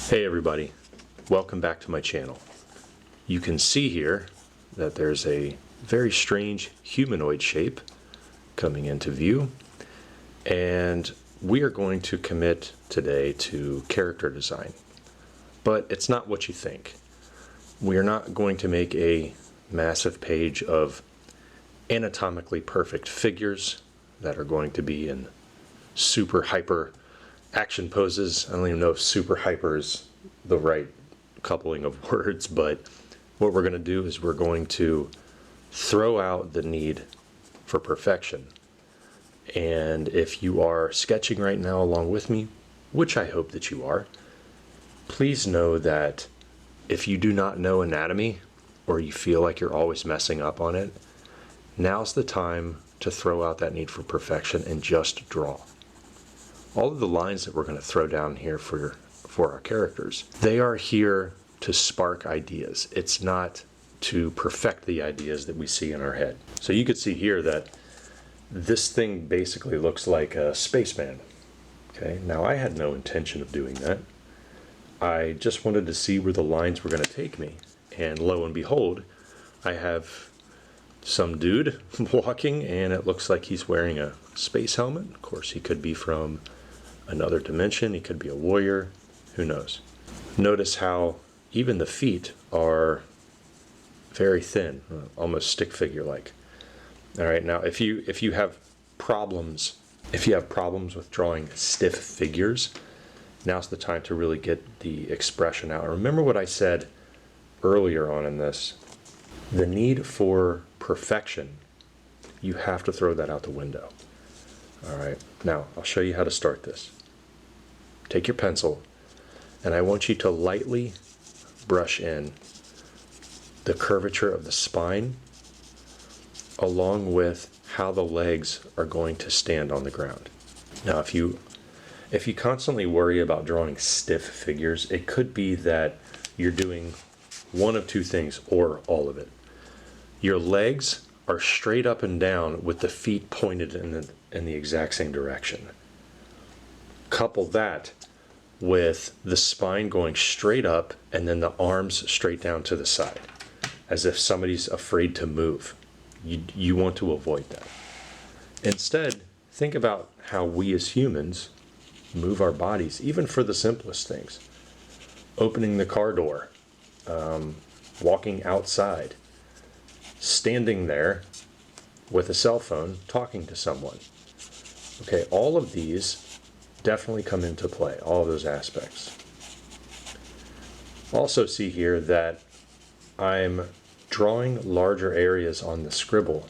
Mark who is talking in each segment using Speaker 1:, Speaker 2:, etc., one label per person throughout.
Speaker 1: Hey everybody, welcome back to my channel. You can see here that there's a very strange humanoid shape coming into view, and we are going to commit today to character design. But it's not what you think. We are not going to make a massive page of anatomically perfect figures that are going to be in super hyper action poses. I don't even know if super hyper is the right coupling of words, but what we're going to do is we're going to throw out the need for perfection. And if you are sketching right now along with me, which I hope that you are, please know that if you do not know anatomy or you feel like you're always messing up on it, now's the time to throw out that need for perfection and just draw. All of the lines that we're going to throw down here for our characters, they are here to spark ideas. It's not to perfect the ideas that we see in our head. So you could see here that this thing basically looks like a spaceman. Okay, now I had no intention of doing that. I just wanted to see where the lines were going to take me. And lo and behold, I have some dude walking, and it looks like he's wearing a space helmet. Of course, he could be from another dimension, he could be a warrior, who knows. Notice how even the feet are very thin, almost stick figure like. All right, now if you have problems with drawing stiff figures, now's the time to really get the expression out. Remember what I said earlier on in this, the need for perfection, you have to throw that out the window. All right, now I'll show you how to start this. Take your pencil, and I want you to lightly brush in the curvature of the spine along with how the legs are going to stand on the ground. Now, if you constantly worry about drawing stiff figures, it could be that you're doing one of two things or all of it. Your legs are straight up and down with the feet pointed in the exact same direction. Couple that with the spine going straight up and then the arms straight down to the side, as if somebody's afraid to move. You want to avoid that. Instead, think about how we as humans move our bodies, even for the simplest things. Opening the car door, walking outside, standing there with a cell phone talking to someone. Okay, all of these definitely come into play, all of those aspects. Also see here that I'm drawing larger areas on the scribble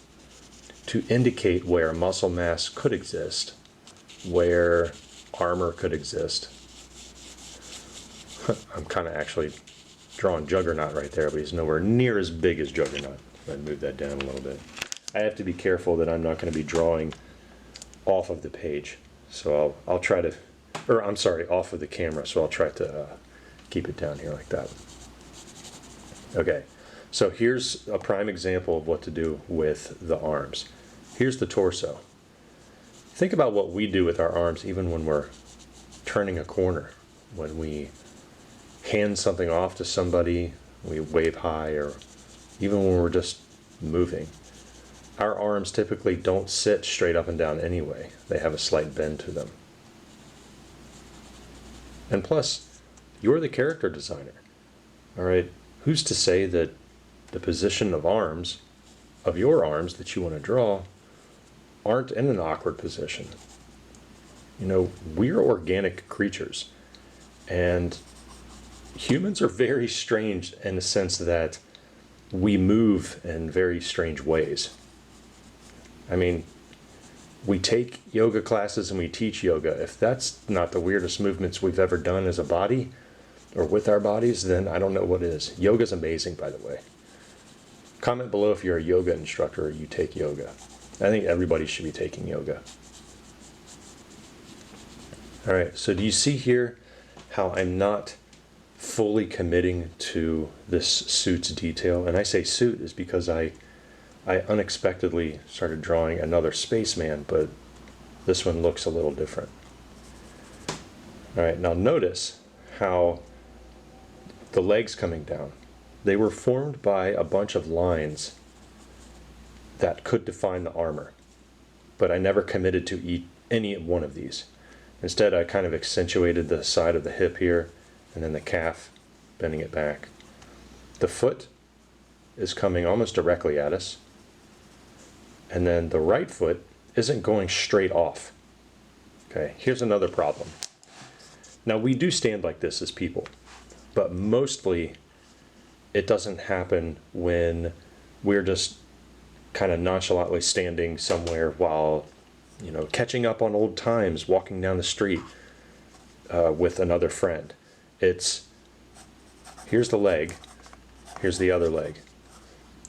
Speaker 1: to indicate where muscle mass could exist, where armor could exist. I'm kind of actually drawing Juggernaut right there, but he's nowhere near as big as Juggernaut. I'd move that down a little bit. I have to be careful that I'm not going to be drawing off of the page. So I'll try to, or I'm sorry, off of the camera. So I'll try to keep it down here like that. Okay, so here's a prime example of what to do with the arms. Here's the torso. Think about what we do with our arms even when we're turning a corner, when we hand something off to somebody, we wave high, or even when we're just moving. Our arms typically don't sit straight up and down anyway. They have a slight bend to them. And plus, you're the character designer. All right, who's to say that the position of arms, of your arms that you want to draw, aren't in an awkward position? You know, we're organic creatures, and humans are very strange in the sense that we move in very strange ways. I mean, we take yoga classes and we teach yoga. If that's not the weirdest movements we've ever done as a body or with our bodies, then I don't know what is. Yoga's amazing, by the way. Comment below if you're a yoga instructor or you take yoga. I think everybody should be taking yoga. All right, so do you see here how I'm not fully committing to this suit's detail? And I say suit is because I unexpectedly started drawing another spaceman, but this one looks a little different. All right, now notice how the legs coming down, they were formed by a bunch of lines that could define the armor, but I never committed to any one of these. Instead, I kind of accentuated the side of the hip here, and then the calf, bending it back. The foot is coming almost directly at us, and then the right foot isn't going straight off. Okay, here's another problem. Now, we do stand like this as people, but mostly it doesn't happen when we're just kind of nonchalantly standing somewhere while, you know, catching up on old times, walking down the street with another friend. It's, here's the leg, here's the other leg.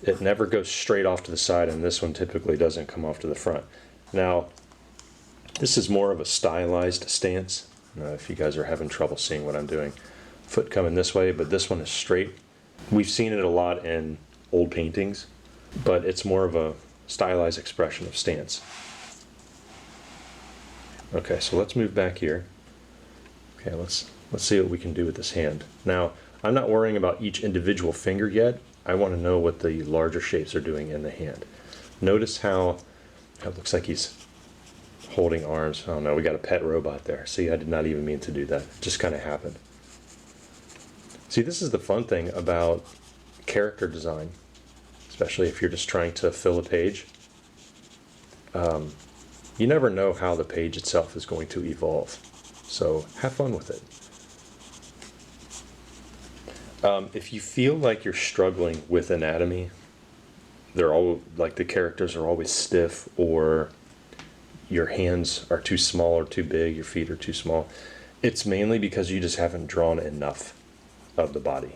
Speaker 1: It never goes straight off to the side, and this one typically doesn't come off to the front. Now, this is more of a stylized stance. If you guys are having trouble seeing what I'm doing. Foot coming this way, but this one is straight. We've seen it a lot in old paintings, but it's more of a stylized expression of stance. Okay, so let's move back here. Okay, let's see what we can do with this hand. Now, I'm not worrying about each individual finger yet. I want to know what the larger shapes are doing in the hand. Notice how it looks like he's holding arms. Oh no, we got a pet robot there. See, I did not even mean to do that. It just kind of happened. See, this is the fun thing about character design, especially if you're just trying to fill a page. You never know how the page itself is going to evolve. So have fun with it. If you feel like you're struggling with anatomy, they're all like the characters are always stiff, or your hands are too small or too big, your feet are too small, it's mainly because you just haven't drawn enough of the body.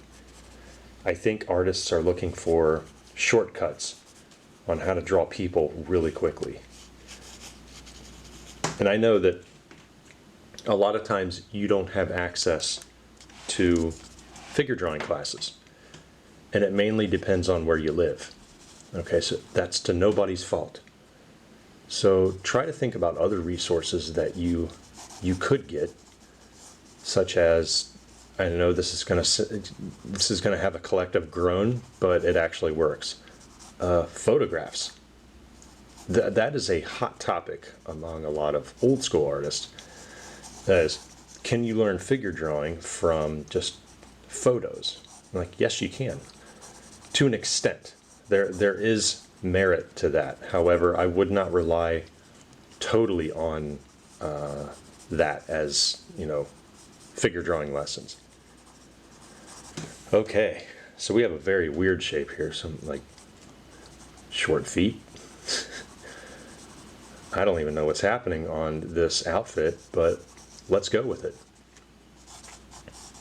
Speaker 1: I think artists are looking for shortcuts on how to draw people really quickly. And I know that a lot of times you don't have access to figure drawing classes, and it mainly depends on where you live. Okay, so that's to nobody's fault. So try to think about other resources that you could get, such as, I know this is going to have a collective groan, but it actually works. Photographs. That is a hot topic among a lot of old school artists. That is, can you learn figure drawing from just photos? Like, yes, you can, to an extent. There is merit to that. However, I would not rely totally on that as, you know, figure drawing lessons. Okay, so we have a very weird shape here. Some like short feet. I don't even know what's happening on this outfit, but let's go with it.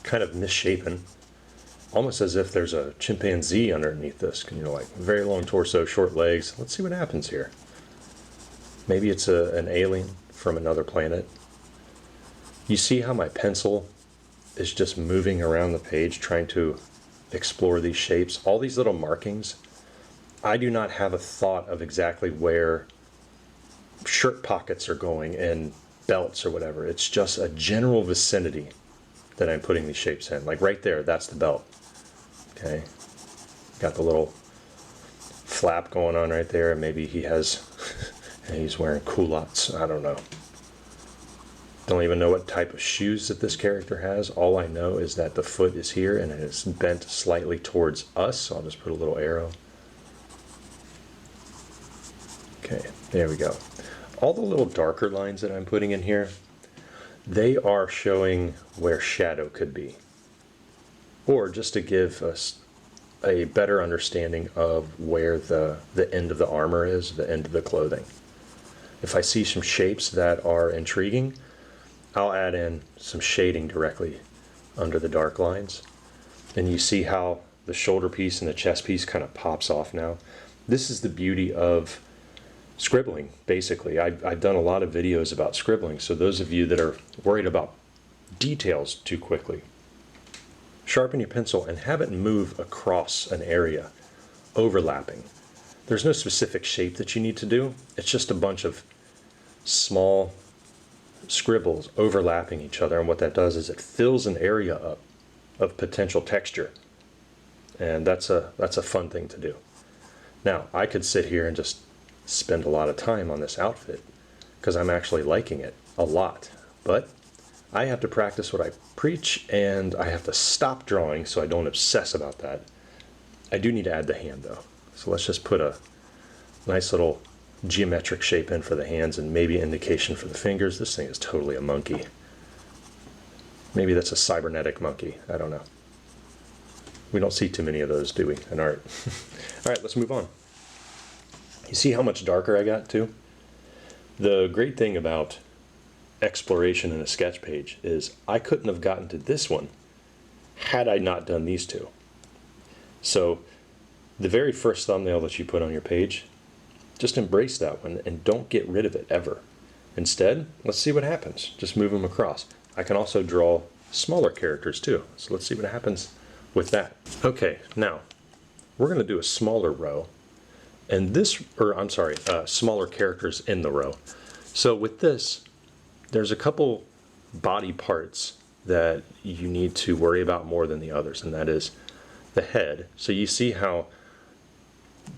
Speaker 1: Kind of misshapen. Almost as if there's a chimpanzee underneath this. You know, like very long torso, short legs. Let's see what happens here. Maybe it's an alien from another planet. You see how my pencil is just moving around the page trying to explore these shapes? All these little markings. I do not have a thought of exactly where shirt pockets are going and belts or whatever. It's just a general vicinity that I'm putting these shapes in. Like right there, that's the belt. Okay, got the little flap going on right there. Maybe he has, he's wearing culottes. I don't know. Don't even know what type of shoes that this character has. All I know is that the foot is here and it is bent slightly towards us. So I'll just put a little arrow. Okay, there we go. All the little darker lines that I'm putting in here, they are showing where shadow could be. Or just to give us a better understanding of where the end of the armor is, the end of the clothing. If I see some shapes that are intriguing, I'll add in some shading directly under the dark lines. And you see how the shoulder piece and the chest piece kind of pops off now. This is the beauty of scribbling, basically. I've done a lot of videos about scribbling, so those of you that are worried about details too quickly, sharpen your pencil and have it move across an area, overlapping. There's no specific shape that you need to do. It's just a bunch of small scribbles overlapping each other, and what that does is it fills an area up of potential texture. And that's a fun thing to do. Now, I could sit here and just spend a lot of time on this outfit because I'm actually liking it a lot. But I have to practice what I preach, and I have to stop drawing so I don't obsess about that. I do need to add the hand though. So let's just put a nice little geometric shape in for the hands and maybe indication for the fingers. This thing is totally a monkey. Maybe that's a cybernetic monkey. I don't know. We don't see too many of those, do we, in art? All right, let's move on. You see how much darker I got too? The great thing about exploration in a sketch page is I couldn't have gotten to this one had I not done these two. So the very first thumbnail that you put on your page, just embrace that one and don't get rid of it ever. Instead, let's see what happens. Just move them across. I can also draw smaller characters too. So let's see what happens with that. Okay, now we're going to do a smaller row, and this, or I'm sorry, smaller characters in the row. So with this, there's a couple body parts that you need to worry about more than the others, and that is the head. So you see how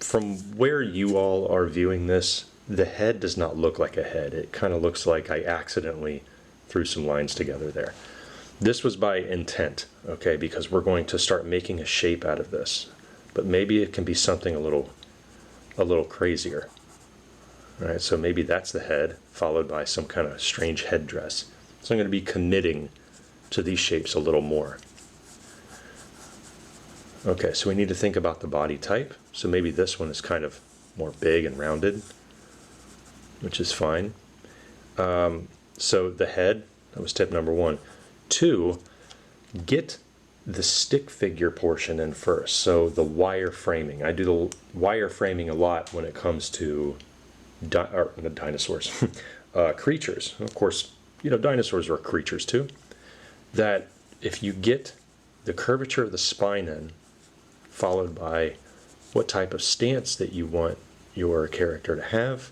Speaker 1: from where you all are viewing this, the head does not look like a head. It kind of looks like I accidentally threw some lines together there. This was by intent, okay, because we're going to start making a shape out of this. But maybe it can be something a little crazier. All right, so maybe that's the head, followed by some kind of strange headdress. So I'm going to be committing to these shapes a little more. Okay, so we need to think about the body type. So maybe this one is kind of more big and rounded, which is fine. So the head, that was tip number 1. 2, get the stick figure portion in first. So the wireframing. I do the wireframing a lot when it comes to dinosaurs, creatures. Of course, you know, dinosaurs are creatures too. That if you get the curvature of the spine in, followed by what type of stance that you want your character to have,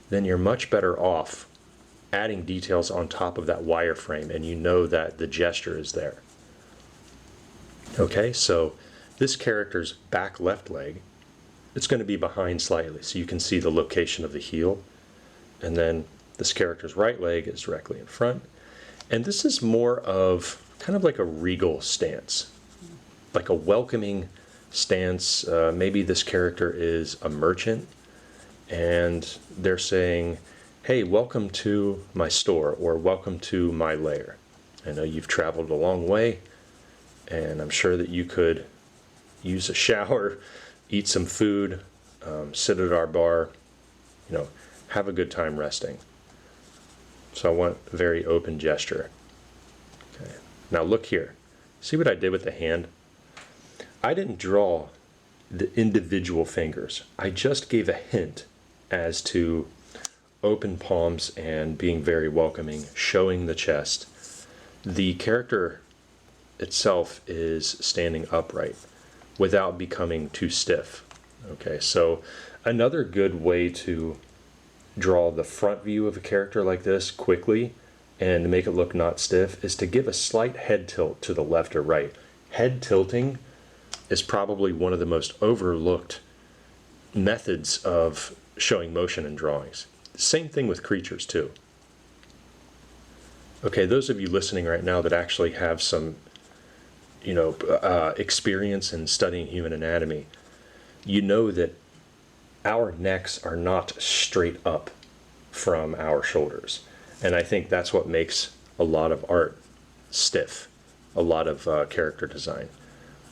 Speaker 1: then you're much better off adding details on top of that wireframe, and you know that the gesture is there. Okay, so this character's back left leg, it's going to be behind slightly, so you can see the location of the heel. And then this character's right leg is directly in front. And this is more of kind of like a regal stance, like a welcoming stance. Maybe this character is a merchant, and they're saying, hey, welcome to my store, or welcome to my lair. I know you've traveled a long way, and I'm sure that you could use a shower, eat some food, sit at our bar, you know, have a good time resting. So I want a very open gesture. Okay. Now look here. See what I did with the hand? I didn't draw the individual fingers. I just gave a hint as to open palms and being very welcoming, showing the chest. The character itself is standing upright without becoming too stiff. Okay, so another good way to draw the front view of a character like this quickly and to make it look not stiff is to give a slight head tilt to the left or right. Head tilting is probably one of the most overlooked methods of showing motion in drawings. Same thing with creatures too. Okay, those of you listening right now that actually have some, you know, experience in studying human anatomy, you know that our necks are not straight up from our shoulders. And I think that's what makes a lot of art stiff, a lot of character design.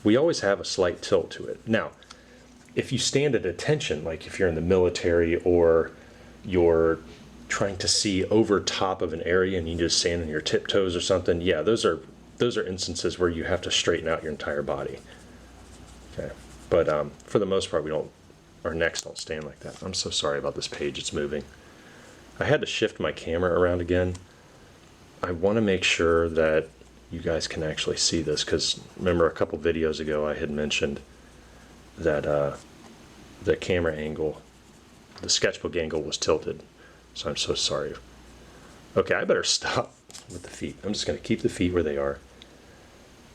Speaker 1: We always have a slight tilt to it. Now, if you stand at attention, like if you're in the military or you're trying to see over top of an area and you just stand on your tiptoes or something, yeah, those are instances where you have to straighten out your entire body. Okay, but for the most part, our necks don't stand like that. I'm so sorry about this page, it's moving. I had to shift my camera around again. I want to make sure that you guys can actually see this, because remember a couple videos ago I had mentioned that the camera angle, the sketchbook angle was tilted. So I'm so sorry. Okay, I better stop with the feet. I'm just going to keep the feet where they are.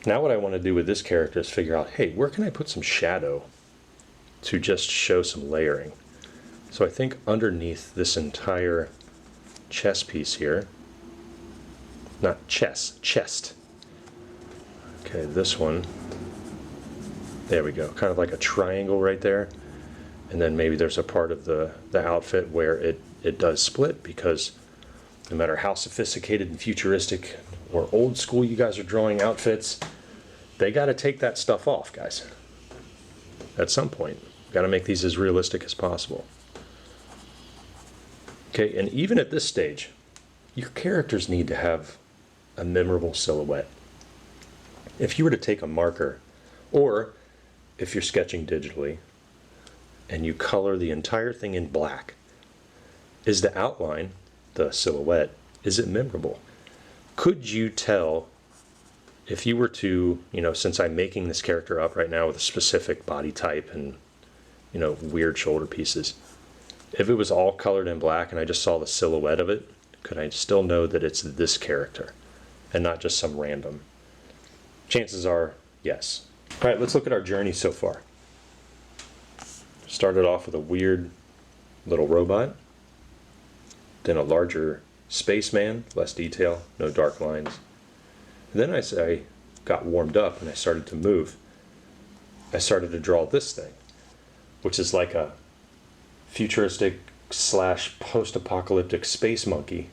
Speaker 1: Now what I want to do with this character is figure out, hey, where can I put some shadow to just show some layering? So I think underneath this entire chest piece here, not chest, chest. Okay, this one, there we go, kind of like a triangle right there. And then maybe there's a part of the outfit where it does split, because no matter how sophisticated and futuristic or old school you guys are drawing outfits, they got to take that stuff off, guys. At some point, got to make these as realistic as possible. Okay, and even at this stage, your characters need to have a memorable silhouette. If you were to take a marker, or if you're sketching digitally, and you color the entire thing in black, is the outline, the silhouette, is it memorable? Could you tell if you were to, since I'm making this character up right now with a specific body type and, weird shoulder pieces, if it was all colored in black and I just saw the silhouette of it, could I still know that it's this character and not just some random? Chances are, yes. All right, let's look at our journey so far. Started off with a weird little robot, then a larger spaceman, less detail, no dark lines. And then I got warmed up and I started to move. I started to draw this thing, which is like a futuristic / post-apocalyptic space monkey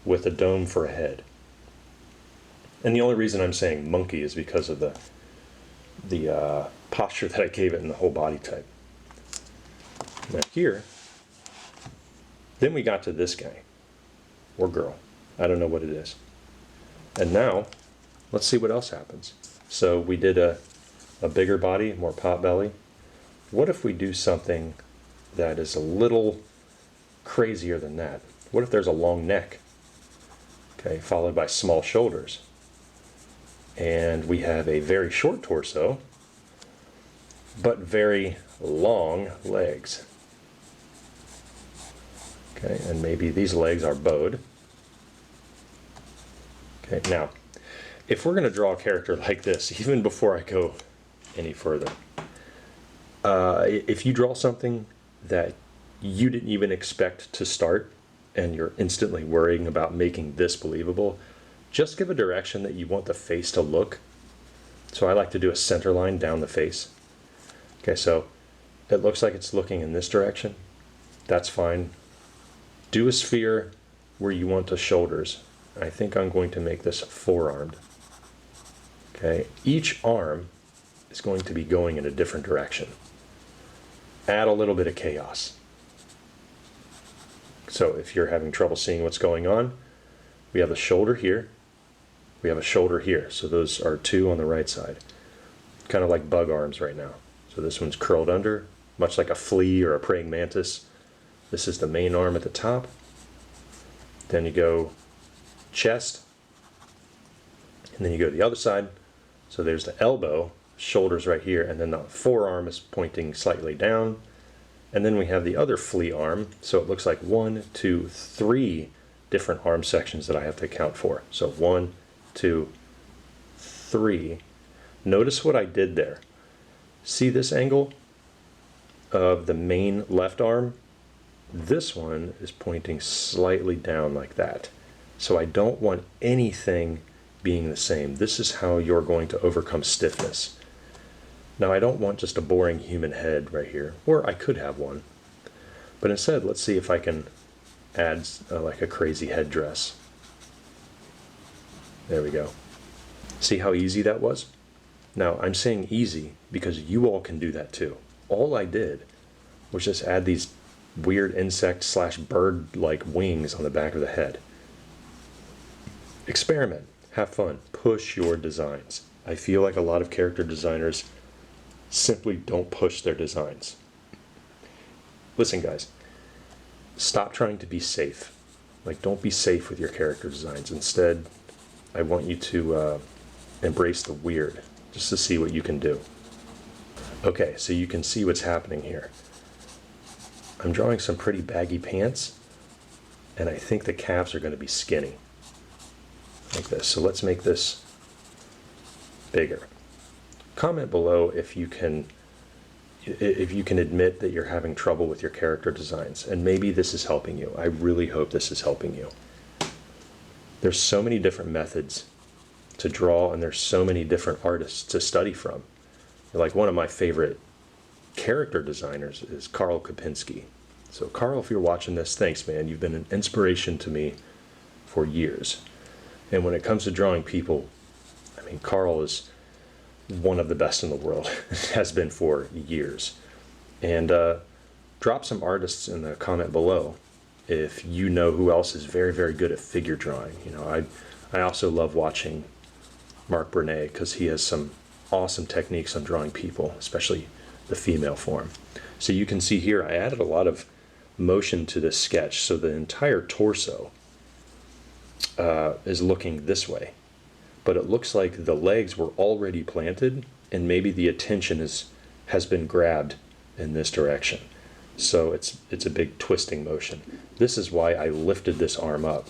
Speaker 1: with a dome for a head. And the only reason I'm saying monkey is because of the posture that I gave it and the whole body type. Now here, then we got to this guy, or girl. I don't know what it is. And now, let's see what else happens. So we did a bigger body, more pot belly. What if we do something that is a little crazier than that? What if there's a long neck, okay, followed by small shoulders? And we have a very short torso, but very long legs. Okay, and maybe these legs are bowed. Okay, now, if we're going to draw a character like this, even before I go any further, if you draw something that you didn't even expect to start and you're instantly worrying about making this believable, just give a direction that you want the face to look. So I like to do a center line down the face. Okay, so it looks like it's looking in this direction. That's fine. Do a sphere where you want the shoulders. I think I'm going to make this four-armed. Okay, each arm is going to be going in a different direction. Add a little bit of chaos. So if you're having trouble seeing what's going on, we have the shoulder here. We have a shoulder here. So those are two on the right side. Kind of like bug arms right now. So this one's curled under, much like a flea or a praying mantis. This is the main arm at the top. Then you go chest, and then you go to the other side. So there's the elbow, shoulders right here, and then the forearm is pointing slightly down. And then we have the other flea arm, so it looks like 1, 2, 3 different arm sections that I have to account for. So 1, 2, 3. Notice what I did there. See this angle of the main left arm? This one is pointing slightly down like that. So I don't want anything being the same. This is how you're going to overcome stiffness. Now I don't want just a boring human head right here, or I could have one. But instead, let's see if I can add like a crazy headdress. There we go. See how easy that was? Now I'm saying easy because you all can do that too. All I did was just add these weird insect / bird-like wings on the back of the head. Experiment, have fun, push your designs. I feel like a lot of character designers simply don't push their designs. Listen guys, stop trying to be safe. Like, don't be safe with your character designs. Instead, I want you to embrace the weird, just to see what you can do. Okay, so you can see what's happening here. I'm drawing some pretty baggy pants, and I think the calves are going to be skinny, like this. So let's make this bigger. Comment below if you can admit that you're having trouble with your character designs, and maybe this is helping you. I really hope this is helping you. There's so many different methods to draw, and there's so many different artists to study from. Like, one of my favorite character designers is Karl Kopinski. So Karl, if you're watching this, thanks, man. You've been an inspiration to me for years. And when it comes to drawing people, I mean, Karl is one of the best in the world, has been for years. And drop some artists in the comment below if you know who else is very, very good at figure drawing. You know, I also love watching Mark Bernet because he has some awesome techniques on drawing people, especially the female form. So you can see here I added a lot of motion to this sketch, so the entire torso is looking this way, but it looks like the legs were already planted and maybe the attention has been grabbed in this direction. So it's a big twisting motion. This is why I lifted this arm up,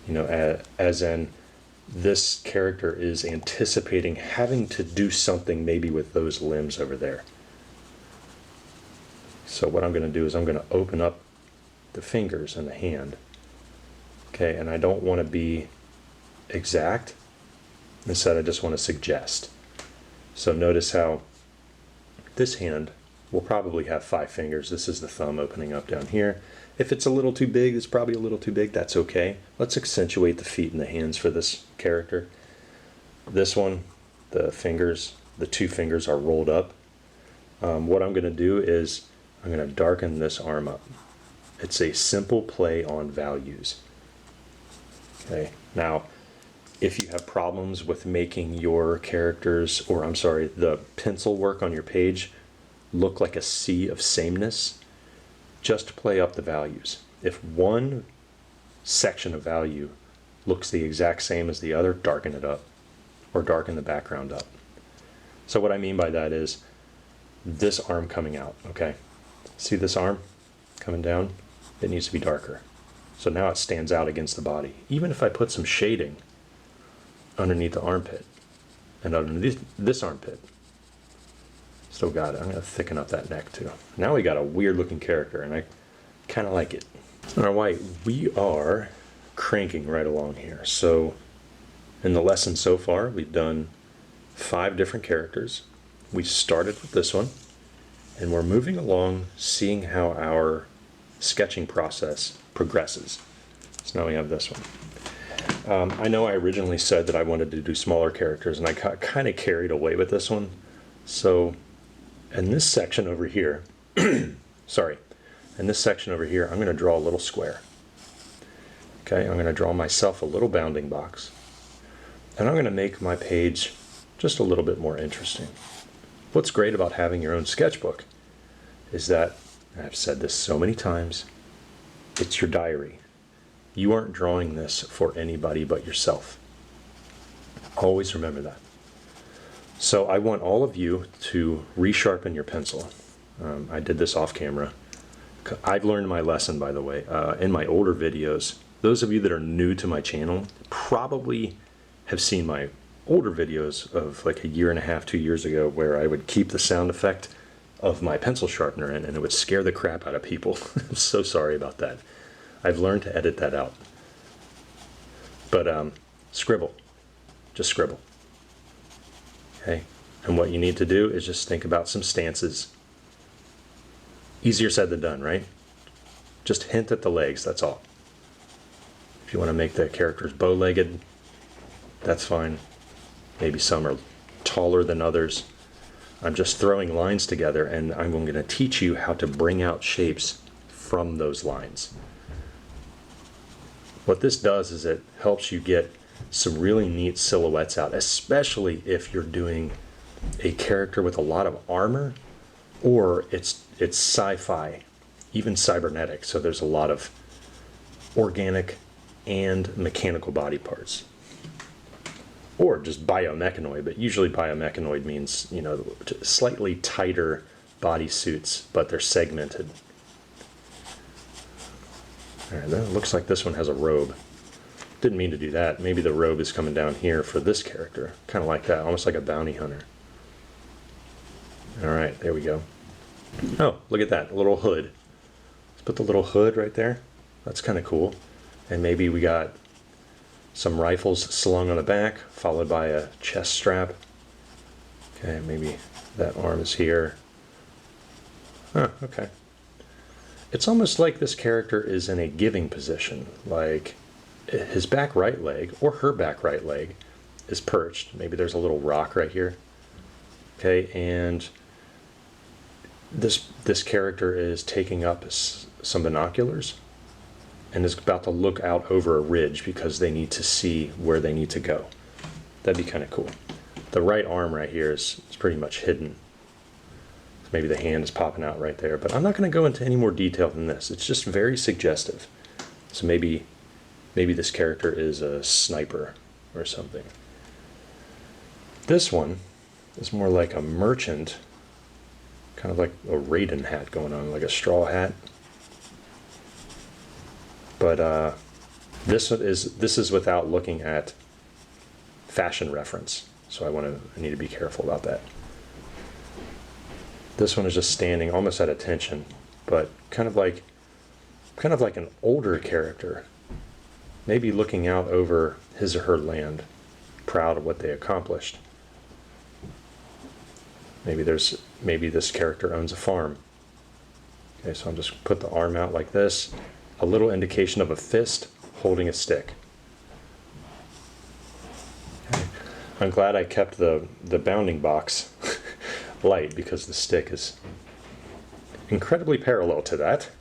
Speaker 1: you know, as in this character is anticipating having to do something maybe with those limbs over there. So what I'm going to do is I'm going to open up the fingers and the hand. Okay, and I don't want to be exact. Instead, I just want to suggest. So notice how this hand will probably have 5 fingers. This is the thumb opening up down here. If it's a little too big, it's probably a little too big. That's okay. Let's accentuate the feet and the hands for this character. This one, the fingers, the 2 fingers are rolled up. What I'm going to do is I'm going to darken this arm up. It's a simple play on values. Okay. Now, if you have problems with making your characters, or I'm sorry, the pencil work on your page look like a sea of sameness, just play up the values. If one section of value looks the exact same as the other, darken it up, or darken the background up. So what I mean by that is this arm coming out, okay? See this arm coming down? It needs to be darker. So now it stands out against the body. Even if I put some shading underneath the armpit and underneath this armpit, still got it. I'm going to thicken up that neck too. Now we got a weird looking character, and I kind of like it. All right, we are cranking right along here. So in the lesson so far, we've done 5 different characters. We started with this one, and we're moving along, seeing how our sketching process progresses. So now we have this one. I know I originally said that I wanted to do smaller characters, and I got kind of carried away with this one. So in this section over here, sorry, in this section over here, I'm going to draw a little square. Okay, I'm going to draw myself a little bounding box, and I'm going to make my page just a little bit more interesting. What's great about having your own sketchbook is that, and I've said this so many times, it's your diary. You aren't drawing this for anybody but yourself. Always remember that. So I want all of you to resharpen your pencil. I did this off camera. I've learned my lesson, by the way, in my older videos. Those of you that are new to my channel probably have seen my older videos of like 1.5 years, 2 years ago, where I would keep the sound effect of my pencil sharpener in, and it would scare the crap out of people. I'm so sorry about that. I've learned to edit that out. But scribble. Just scribble. Okay? And what you need to do is just think about some stances. Easier said than done, right? Just hint at the legs, that's all. If you want to make the characters bow-legged, that's fine. Maybe some are taller than others. I'm just throwing lines together, and I'm going to teach you how to bring out shapes from those lines. What this does is it helps you get some really neat silhouettes out, especially if you're doing a character with a lot of armor, or it's sci-fi, even cybernetic, so there's a lot of organic and mechanical body parts. Or just biomechanoid, but usually biomechanoid means, you know, slightly tighter body suits, but they're segmented. All right, then it looks like this one has a robe. Didn't mean to do that. Maybe the robe is coming down here for this character. Kind of like that, almost like a bounty hunter. All right, there we go. Oh, look at that, a little hood. Let's put the little hood right there. That's kind of cool. And maybe we got some rifles slung on the back, followed by a chest strap. Okay, maybe that arm is here. Huh, okay. It's almost like this character is in a giving position, like his back right leg, or her back right leg, is perched. Maybe there's a little rock right here. Okay, and this character is taking up some binoculars and is about to look out over a ridge because they need to see where they need to go. That'd be kind of cool. The right arm right here is pretty much hidden. So maybe the hand is popping out right there, but I'm not going to go into any more detail than this. It's just very suggestive. So maybe this character is a sniper or something. This one is more like a merchant, kind of like a Raiden hat going on, like a straw hat. But this is without looking at fashion reference, so I need to be careful about that. This one is just standing almost at attention, but kind of like an older character, maybe looking out over his or her land, proud of what they accomplished. Maybe this character owns a farm. Okay, so I'll just put the arm out like this. A little indication of a fist holding a stick. Okay. I'm glad I kept the bounding box light because the stick is incredibly parallel to that.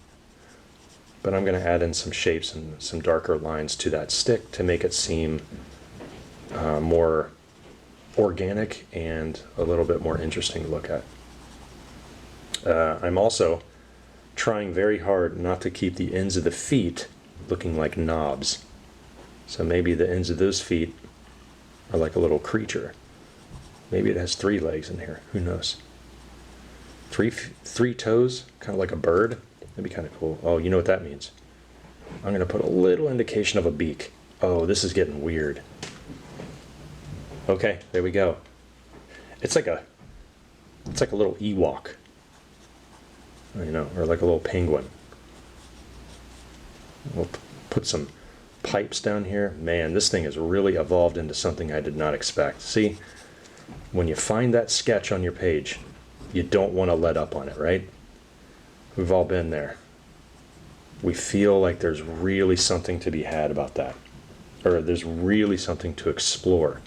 Speaker 1: But I'm going to add in some shapes and some darker lines to that stick to make it seem more organic and a little bit more interesting to look at. I'm also trying very hard not to keep the ends of the feet looking like knobs. So maybe the ends of those feet are like a little creature. Maybe it has 3 legs in here. Who knows? Three toes, kind of like a bird. That'd be kind of cool. Oh, you know what that means? I'm going to put a little indication of a beak. Oh, this is getting weird. Okay, there we go. It's like a little Ewok, you know, or like a little penguin. We'll put some pipes down here. Man, this thing has really evolved into something I did not expect. See, when you find that sketch on your page, you don't want to let up on it, right? We've all been there. We feel like there's really something to be had about that, or there's really something to explore.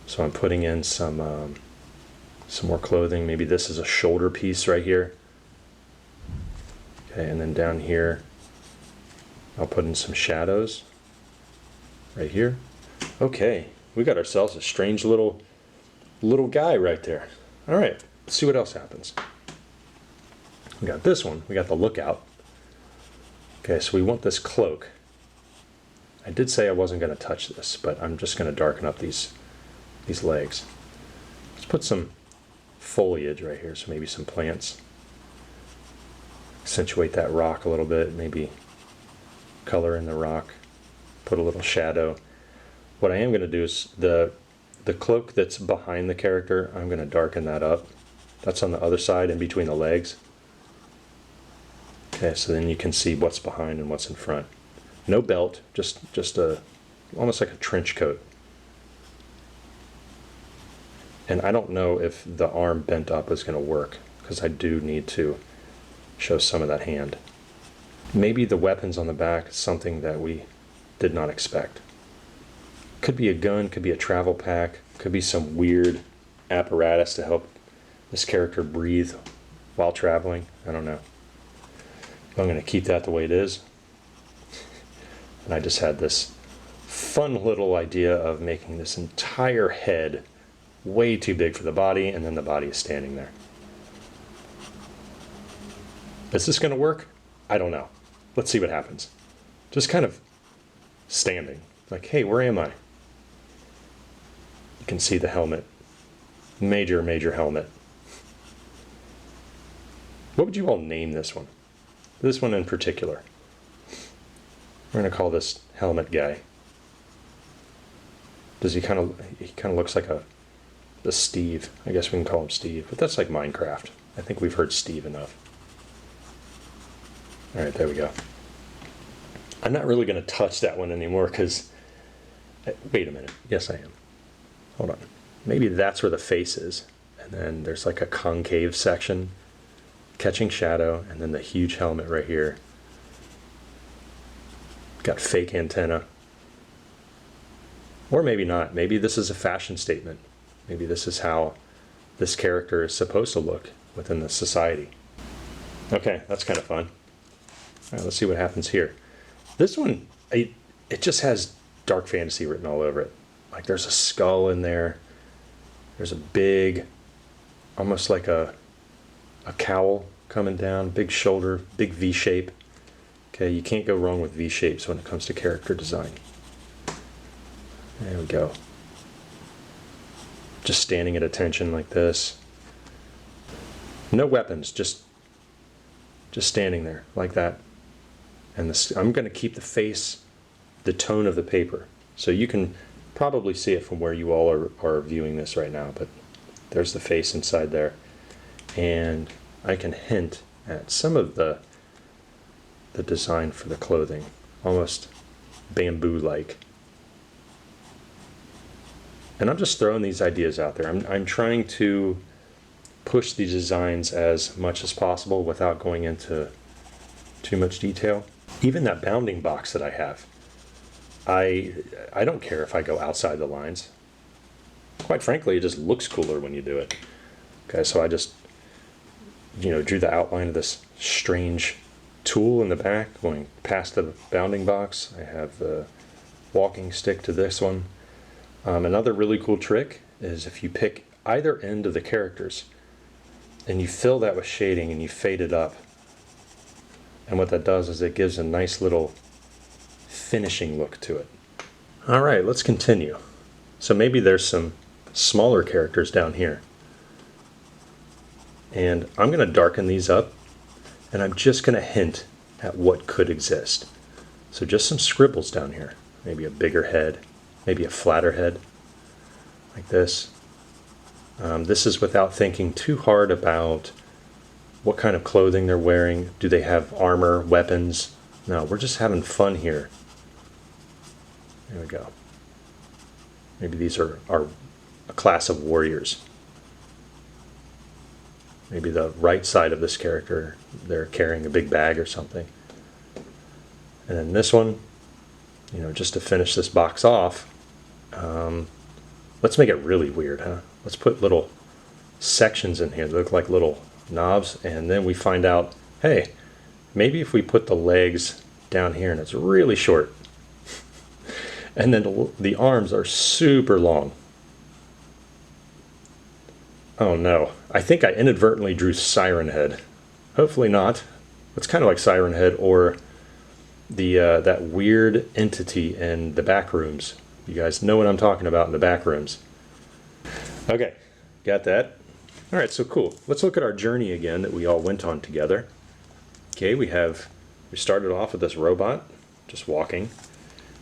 Speaker 1: So I'm putting in some more clothing. Maybe this is a shoulder piece right here. Okay, and then down here, I'll put in some shadows right here. Okay, we got ourselves a strange little guy right there. All right, let's see what else happens. We got this one. We got the lookout. Okay, so we want this cloak. I did say I wasn't going to touch this, but I'm just going to darken up these legs. Let's put some foliage right here, so maybe some plants. Accentuate that rock a little bit, maybe color in the rock, put a little shadow. What I am going to do is the cloak that's behind the character, I'm going to darken that up. That's on the other side in between the legs. Okay, so then you can see what's behind and what's in front. No belt, just almost like a trench coat. And I don't know if the arm bent up is going to work, because I do need to show some of that hand. Maybe the weapons on the back is something that we did not expect. Could be a gun, could be a travel pack, could be some weird apparatus to help this character breathe while traveling. I don't know. I'm going to keep that the way it is. And I just had this fun little idea of making this entire head way too big for the body, and then the body is standing there. Is this going to work? I don't know. Let's see what happens. Just kind of standing. Like, hey, where am I? You can see the helmet. Major helmet. What would you all name this one? This one in particular. We're going to call this helmet guy. Does he kind of looks like the Steve. I guess we can call him Steve, but that's like Minecraft. I think we've heard Steve enough. All right, there we go. I'm not really going to touch that one anymore because, wait a minute. Yes, I am. Hold on. Maybe that's where the face is. And then there's like a concave section, catching shadow, and then the huge helmet right here. Got fake antenna. Or maybe not. Maybe this is a fashion statement. Maybe this is how this character is supposed to look within the society. Okay, that's kind of fun. All right, let's see what happens here. This one, it just has dark fantasy written all over it. Like there's a skull in there. There's a big, almost like a cowl coming down, big shoulder, big V shape. Okay, you can't go wrong with V shapes when it comes to character design. There we go. Just standing at attention like this. No weapons, just standing there like that. And this, I'm going to keep the face, the tone of the paper. So you can probably see it from where you all are viewing this right now, but there's the face inside there. And I can hint at some of the design for the clothing, almost bamboo-like. And I'm just throwing these ideas out there. I'm trying to push these designs as much as possible without going into too much detail. Even that bounding box that I have, I don't care if I go outside the lines. Quite frankly, it just looks cooler when you do it. Okay, so I just, drew the outline of this strange tool in the back going past the bounding box. I have the walking stick to this one. Another really cool trick is if you pick either end of the characters and you fill that with shading and you fade it up. And what that does is it gives a nice little finishing look to it. All right, let's continue. So maybe there's some smaller characters down here. And I'm going to darken these up, and I'm just going to hint at what could exist. So just some scribbles down here. Maybe a bigger head, maybe a flatter head, like this. This is without thinking too hard about what kind of clothing they're wearing. Do they have armor, weapons? No, we're just having fun here. There we go. Maybe these are a class of warriors. Maybe the right side of this character, they're carrying a big bag or something. And then this one, just to finish this box off, let's make it really weird, huh? Let's put little sections in here that look like little knobs, and then we find out, hey, maybe if we put the legs down here and it's really short, and then the arms are super long. Oh no, I think I inadvertently drew Siren Head. Hopefully not. It's kind of like Siren Head or that weird entity in the back rooms. You guys know what I'm talking about in the back rooms. Okay, got that. All right, so cool. Let's look at our journey again that we all went on together. Okay, we started off with this robot, just walking.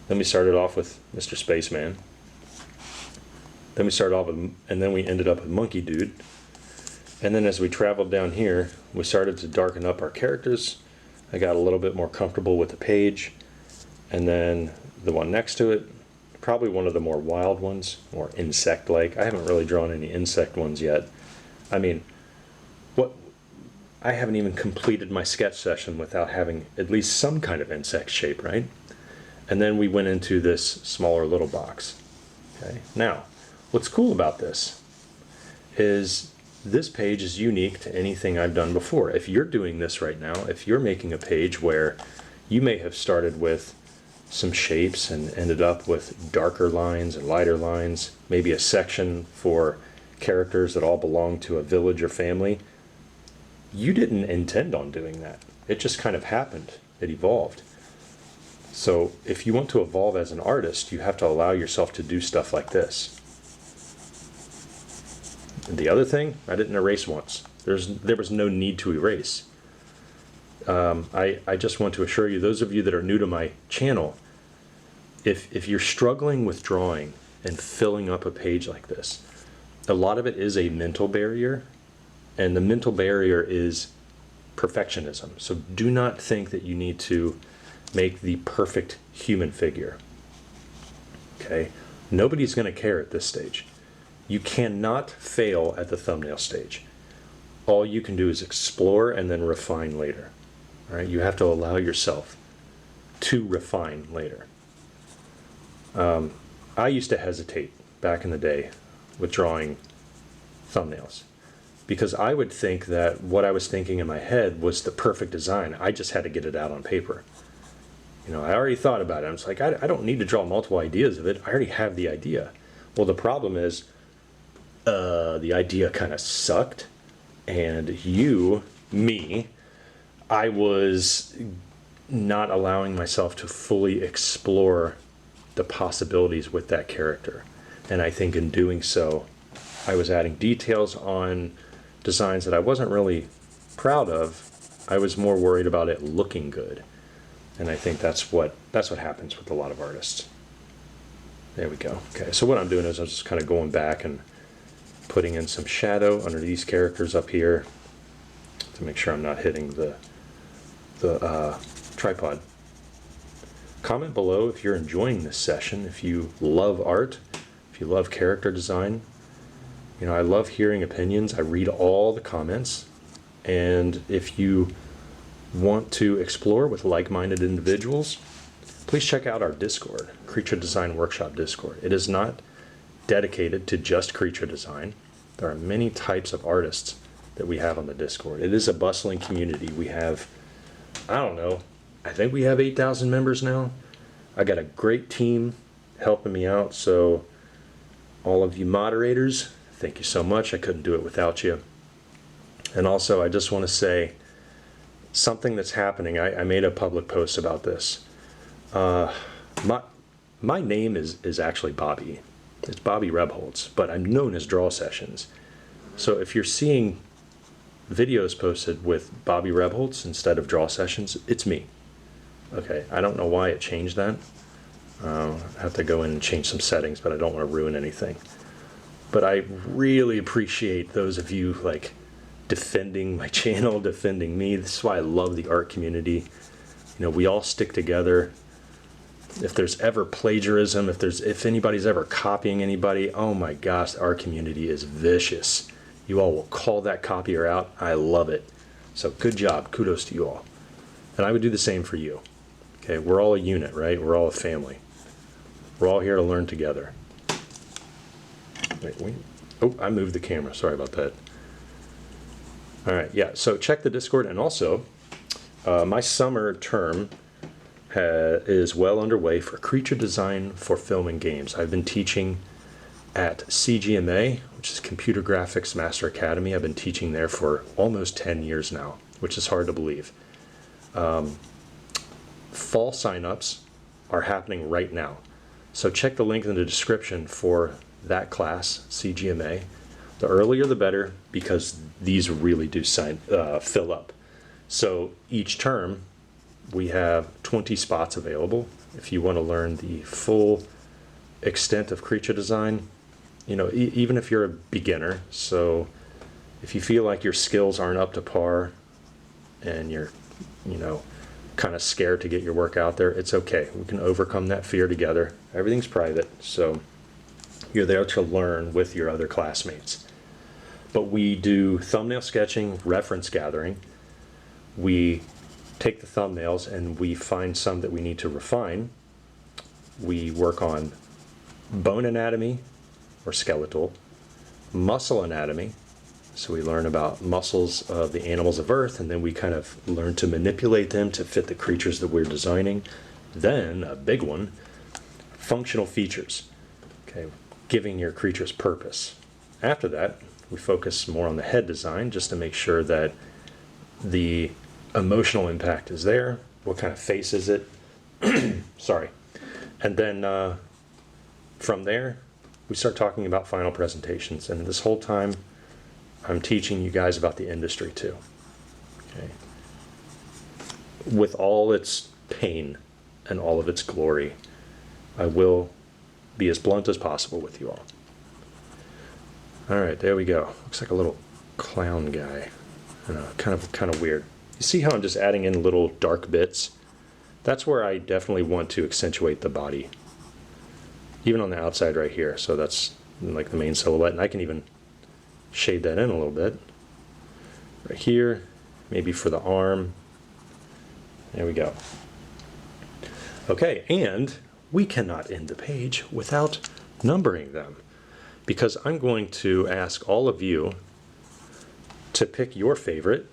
Speaker 1: Then we started off with Mr. Spaceman. Then we started off with, and then we ended up with Monkey Dude. And then as we traveled down here, we started to darken up our characters. I got a little bit more comfortable with the page. And then the one next to it, probably one of the more wild ones, more insect-like. I haven't really drawn any insect ones yet. I mean, I haven't even completed my sketch session without having at least some kind of insect shape, right? And then we went into this smaller little box. Okay. Now, what's cool about this is this page is unique to anything I've done before. If you're doing this right now, if you're making a page where you may have started with some shapes and ended up with darker lines and lighter lines, maybe a section for characters that all belong to a village or family, you didn't intend on doing that. It just kind of happened. It evolved. So if you want to evolve as an artist, you have to allow yourself to do stuff like this. And the other thing, I didn't erase once. There was no need to erase. I just want to assure you, those of you that are new to my channel, if you're struggling with drawing and filling up a page like this, a lot of it is a mental barrier, and the mental barrier is perfectionism. So do not think that you need to make the perfect human figure. Okay? Nobody's going to care at this stage. You cannot fail at the thumbnail stage. All you can do is explore and then refine later. All right? You have to allow yourself to refine later. I used to hesitate back in the day with drawing thumbnails because I would think that what I was thinking in my head was the perfect design. I just had to get it out on paper. You know, I already thought about it. I was like, I don't need to draw multiple ideas of it. I already have the idea. Well, the problem is the idea kind of sucked, and I was not allowing myself to fully explore the possibilities with that character. And I think in doing so, I was adding details on designs that I wasn't really proud of. I was more worried about it looking good. And I think that's what happens with a lot of artists. There we go. Okay, so what I'm doing is I'm just kind of going back and putting in some shadow under these characters up here to make sure I'm not hitting the tripod. Comment below if you're enjoying this session, if you love art, if you love character design. You know, I love hearing opinions. I read all the comments. And if you want to explore with like-minded individuals, please check out our Discord, Creature Design Workshop Discord. It is not dedicated to just creature design. There are many types of artists that we have on the Discord. It is a bustling community. We have, I don't know, I think we have 8,000 members now. I got a great team helping me out, so all of you moderators, thank you so much. I couldn't do it without you. And also, I just want to say something that's happening. I made a public post about this. My name is actually Bobby. It's bobbyrebholz, but I'm known as Draw Sessions. So if you're seeing videos posted with bobbyrebholz instead of Draw Sessions, it's me. Okay, I don't know why it changed that. I have to go in and change some settings, but I don't want to ruin anything. But I really appreciate those of you like defending my channel, defending me. This is why I love the art community. You know, we all stick together. If there's ever plagiarism, if anybody's ever copying anybody, oh my gosh, our community is vicious. You all will call that copier out. I love it. So good job. Kudos to you all. And I would do the same for you. Okay, we're all a unit, right? We're all a family. We're all here to learn together. Wait. Oh, I moved the camera. Sorry about that. All right, yeah, so check the Discord. And also, my summer term is well underway for creature design for film and games. I've been teaching at CGMA, which is Computer Graphics Master Academy. I've been teaching there for almost 10 years now, which is hard to believe. Fall signups are happening right now. So check the link in the description for that class, CGMA. The earlier the better, because these really do fill up. So each term we have 20 spots available. If you want to learn the full extent of creature design, you know, even if you're a beginner, so if you feel like your skills aren't up to par and you're, you know, kind of scared to get your work out there, it's okay. We can overcome that fear together. Everything's private, so you're there to learn with your other classmates. But we do thumbnail sketching, reference gathering. We take the thumbnails and we find some that we need to refine. We work on bone anatomy or skeletal, muscle anatomy. So we learn about muscles of the animals of Earth, and then we kind of learn to manipulate them to fit the creatures that we're designing. Then, a big one, functional features. Okay, giving your creatures purpose. After that, we focus more on the head design just to make sure that the emotional impact is there. What kind of face is it? Sorry. And then from there, we start talking about final presentations. And this whole time, I'm teaching you guys about the industry too. Okay. with all its pain and all of its glory. I will be as blunt as possible with you all. All right, there we go. Looks like a little clown guy. Kind of weird. You see how I'm just adding in little dark bits? That's where I definitely want to accentuate the body. Even on the outside right here. So that's like the main silhouette. And I can even shade that in a little bit. Right here, maybe for the arm. There we go. Okay, and we cannot end the page without numbering them, because I'm going to ask all of you to pick your favorite.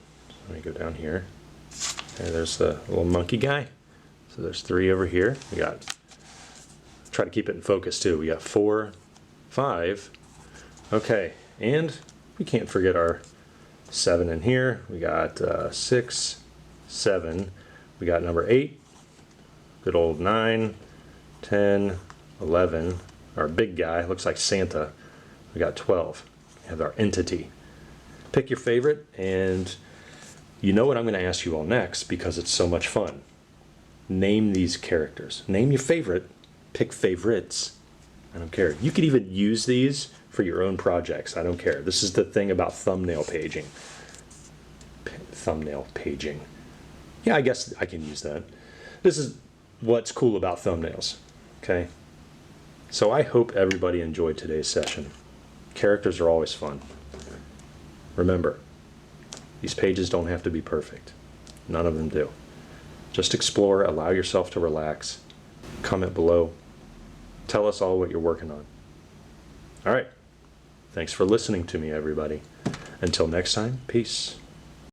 Speaker 1: Let me go down here. And there's the little monkey guy. So there's 3 over here. We got, try to keep it in focus too. We got 4, 5. Okay, and we can't forget our 7 in here. We got 6, 7. We got number 8. Good old 9, 10, 11. Our big guy looks like Santa. We got 12. We have our entity. Pick your favorite, and you know what I'm going to ask you all next because it's so much fun. Name these characters. Name your favorite. Pick favorites. I don't care. You could even use these for your own projects. I don't care. This is the thing about thumbnail paging. Thumbnail paging. Yeah, I guess I can use that. This is what's cool about thumbnails. Okay? So I hope everybody enjoyed today's session. Characters are always fun. Remember, these pages don't have to be perfect. None of them do. Just explore, allow yourself to relax. Comment below. Tell us all what you're working on. All right. Thanks for listening to me, everybody. Until next time, peace.